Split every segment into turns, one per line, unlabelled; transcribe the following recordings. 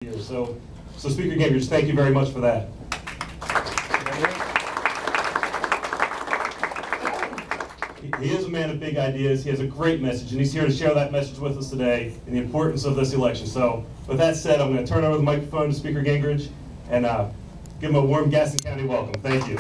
So Speaker Gingrich, thank you very much for that. He is a man of big ideas. He has a great message, and he's here to share that message with us today and the importance of this election. So with that said, I'm going to turn over the microphone to Speaker Gingrich and give him a warm Gaston County welcome. Thank you.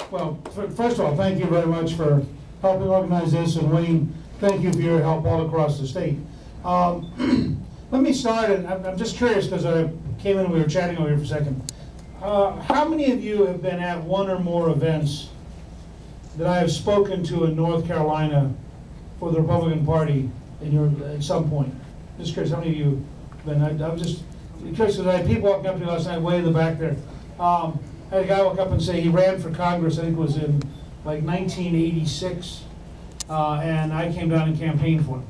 Well, first of all, thank you very much for helping organize this, and Wayne, thank you for your help all across the state. Let me start, and I'm just curious because I came in and we were chatting over here for a second. How many of you have been at one or more events that I have spoken to in North Carolina for the Republican Party at some point? Just curious, how many of you have been? I'm just curious because I had people walking up to me last night way in the back there. I had a guy walk up and say he ran for Congress, I think it was in like 1986, and I came down and campaigned for him.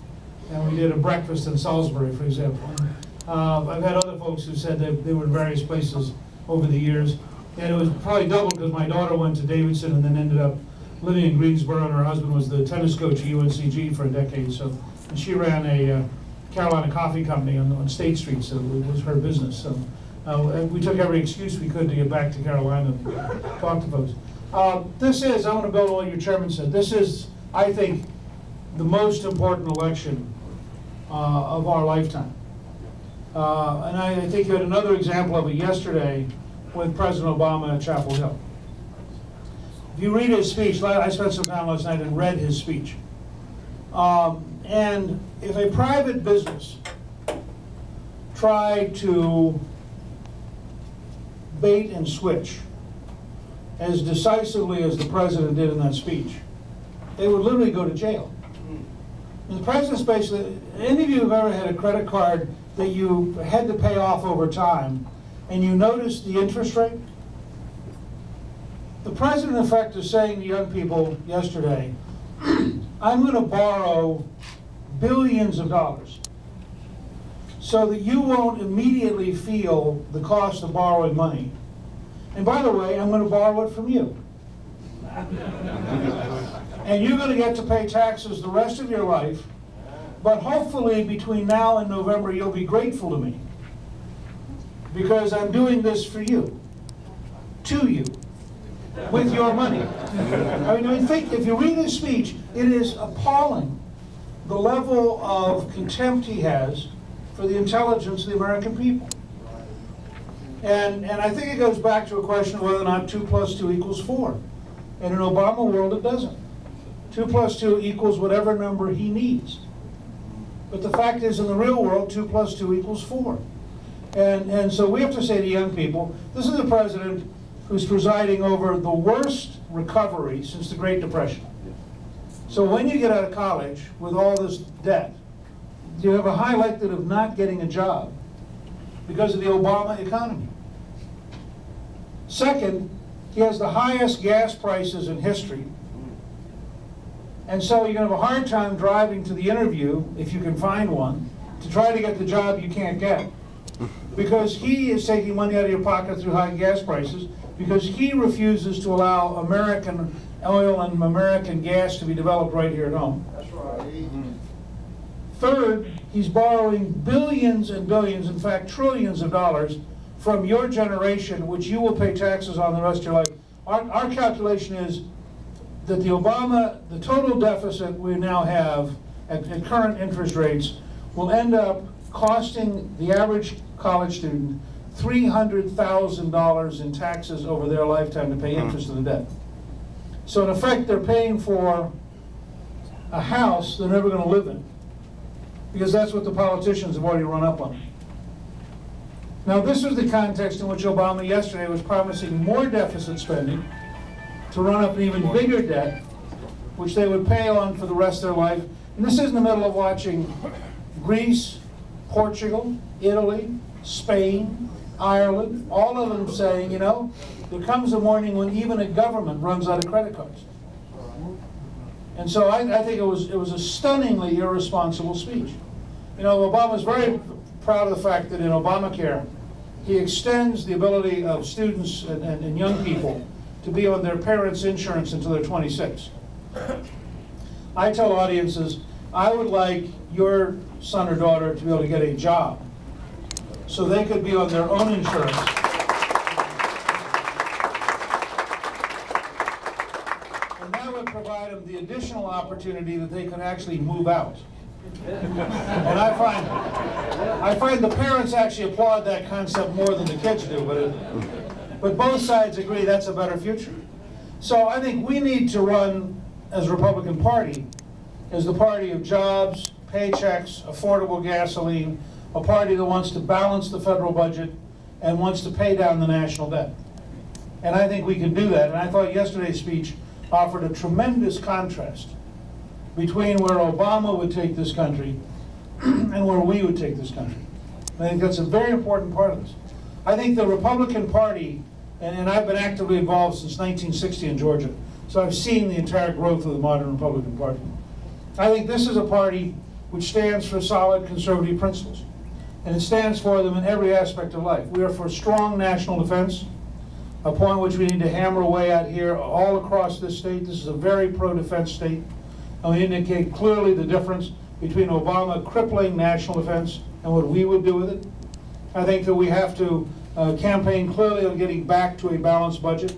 And we did a breakfast in Salisbury, for example. I've had other folks who said they were in various places over the years. And it was probably double because my daughter went to Davidson and then ended up living in Greensboro, and her husband was the tennis coach at UNCG for a decade. So, and she ran a Carolina Coffee Company on State Street, so it was her business. So. We took every excuse we could to get back to Carolina and talk to folks. I want to build on what your chairman said. This is, I think, the most important election of our lifetime. And I think you had another example of it yesterday with President Obama at Chapel Hill. If you read his speech, I spent some time last night and read his speech. And if a private business tried to bait and switch as decisively as the president did in that speech, they would literally go to jail. And the president's basically, any of you who've ever had a credit card that you had to pay off over time and you noticed the interest rate? The president, in effect, is saying to young people yesterday, I'm going to borrow billions of dollars so that you won't immediately feel the cost of borrowing money. And by the way, I'm going to borrow it from you. And you're going to get to pay taxes the rest of your life, but hopefully between now and November you'll be grateful to me because I'm doing this for you, to you, with your money. I mean, think, if you read his speech, it is appalling the level of contempt he has for the intelligence of the American people. And I think it goes back to a question of whether or not 2 + 2 = 4. In an Obama world, it doesn't. 2 + 2 equals whatever number he needs. But the fact is, in the real world, 2 + 2 = 4. And so we have to say to young people, this is a president who's presiding over the worst recovery since the Great Depression. So when you get out of college with all this debt, you have a high likelihood of not getting a job because of the Obama economy. Second, he has the highest gas prices in history. And so you're going to have a hard time driving to the interview, if you can find one, to try to get the job you can't get. Because he is taking money out of your pocket through high gas prices, because he refuses to allow American oil and American gas to be developed right here at home. That's right. Third, he's borrowing billions and billions, in fact trillions of dollars from your generation, which you will pay taxes on the rest of your life. Our calculation is that the total deficit we now have at current interest rates will end up costing the average college student $300,000 in taxes over their lifetime to pay interest on the debt. So in effect, they're paying for a house they're never going to live in, because that's what the politicians have already run up on. Now, this was the context in which Obama yesterday was promising more deficit spending to run up an even bigger debt, which they would pay on for the rest of their life. And this is in the middle of watching Greece, Portugal, Italy, Spain, Ireland, all of them saying, you know, there comes a morning when even a government runs out of credit cards. And so I think it was a stunningly irresponsible speech. You know, Obama's very proud of the fact that in Obamacare, he extends the ability of students and young people to be on their parents' insurance until they're 26. I tell audiences, I would like your son or daughter to be able to get a job so they could be on their own insurance. And that would provide them the additional opportunity that they can actually move out. And I find the parents actually applaud that concept more than the kids do, but both sides agree that's a better future. So I think we need to run as a Republican Party as the party of jobs, paychecks, affordable gasoline, a party that wants to balance the federal budget and wants to pay down the national debt. And I think we can do that. And I thought yesterday's speech offered a tremendous contrast between where Obama would take this country and where we would take this country. I think that's a very important part of this. I think the Republican Party, and I've been actively involved since 1960 in Georgia, so I've seen the entire growth of the modern Republican Party. I think this is a party which stands for solid conservative principles, and it stands for them in every aspect of life. We are for strong national defense, a point which we need to hammer away at here all across this state. This is a very pro-defense state, and we indicate clearly the difference between Obama crippling national defense and what we would do with it. I think that we have to campaign clearly on getting back to a balanced budget,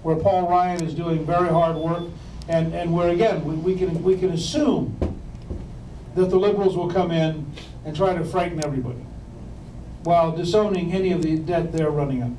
where Paul Ryan is doing very hard work, and where again we can assume that the liberals will come in and try to frighten everybody while disowning any of the debt they're running up.